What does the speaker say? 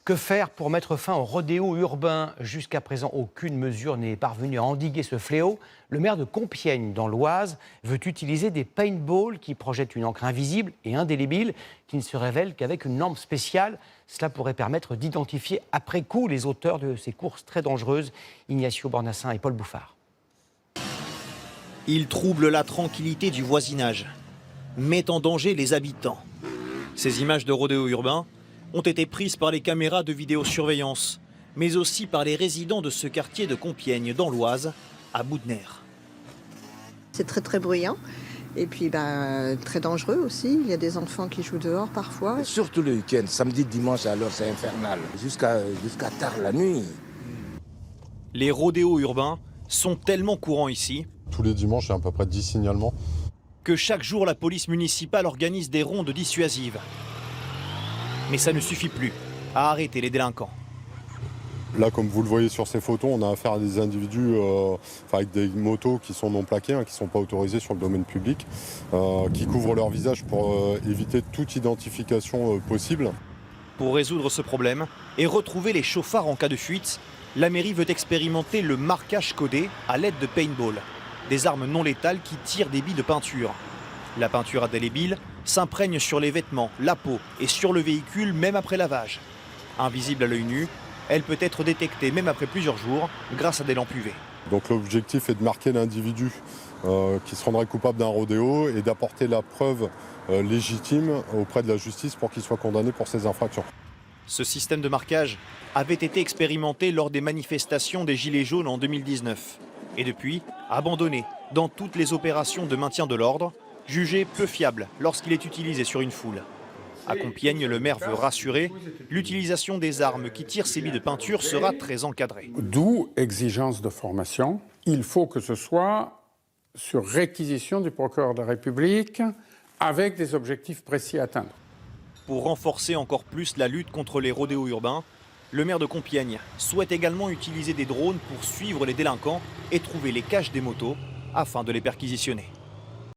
Que faire pour mettre fin au rodéo urbain? Jusqu'à présent, aucune mesure n'est parvenue à endiguer ce fléau. Le maire de Compiègne, dans l'Oise, veut utiliser des paintballs qui projettent une encre invisible et indélébile qui ne se révèle qu'avec une lampe spéciale. Cela pourrait permettre d'identifier après coup les auteurs de ces courses très dangereuses. Ignacio Bornassin et Paul Bouffard. Ils troublent la tranquillité du voisinage, mettent en danger les habitants. Ces images de rodéo urbain ont été prises par les caméras de vidéosurveillance, mais aussi par les résidents de ce quartier de Compiègne, dans l'Oise, à bout de nerfs. C'est très très bruyant et puis très dangereux aussi. Il y a des enfants qui jouent dehors parfois. Surtout le week-end, samedi, dimanche, alors c'est infernal. Jusqu'à tard la nuit. Les rodéos urbains sont tellement courants ici tous les dimanches, il y a à peu près 10 signalements. Que chaque jour, la police municipale organise des rondes dissuasives. Mais ça ne suffit plus à arrêter les délinquants. Là, comme vous le voyez sur ces photos, on a affaire à des individus avec des motos qui sont non plaquées, qui ne sont pas autorisées sur le domaine public, qui couvrent leur visage pour éviter toute identification possible. Pour résoudre ce problème et retrouver les chauffards en cas de fuite, la mairie veut expérimenter le marquage codé à l'aide de paintball, des armes non létales qui tirent des billes de peinture. La peinture indélébile s'imprègne sur les vêtements, la peau et sur le véhicule même après lavage. Invisible à l'œil nu, elle peut être détectée même après plusieurs jours grâce à des lampes UV. Donc l'objectif est de marquer l'individu qui se rendrait coupable d'un rodéo et d'apporter la preuve légitime auprès de la justice pour qu'il soit condamné pour ces infractions. Ce système de marquage avait été expérimenté lors des manifestations des Gilets jaunes en 2019 et depuis abandonné dans toutes les opérations de maintien de l'ordre, jugé peu fiable lorsqu'il est utilisé sur une foule. À Compiègne, le maire veut rassurer, l'utilisation des armes qui tirent ces billes de peinture sera très encadrée. D'où exigence de formation. Il faut que ce soit sur réquisition du procureur de la République avec des objectifs précis à atteindre. Pour renforcer encore plus la lutte contre les rodéos urbains, le maire de Compiègne souhaite également utiliser des drones pour suivre les délinquants et trouver les caches des motos afin de les perquisitionner.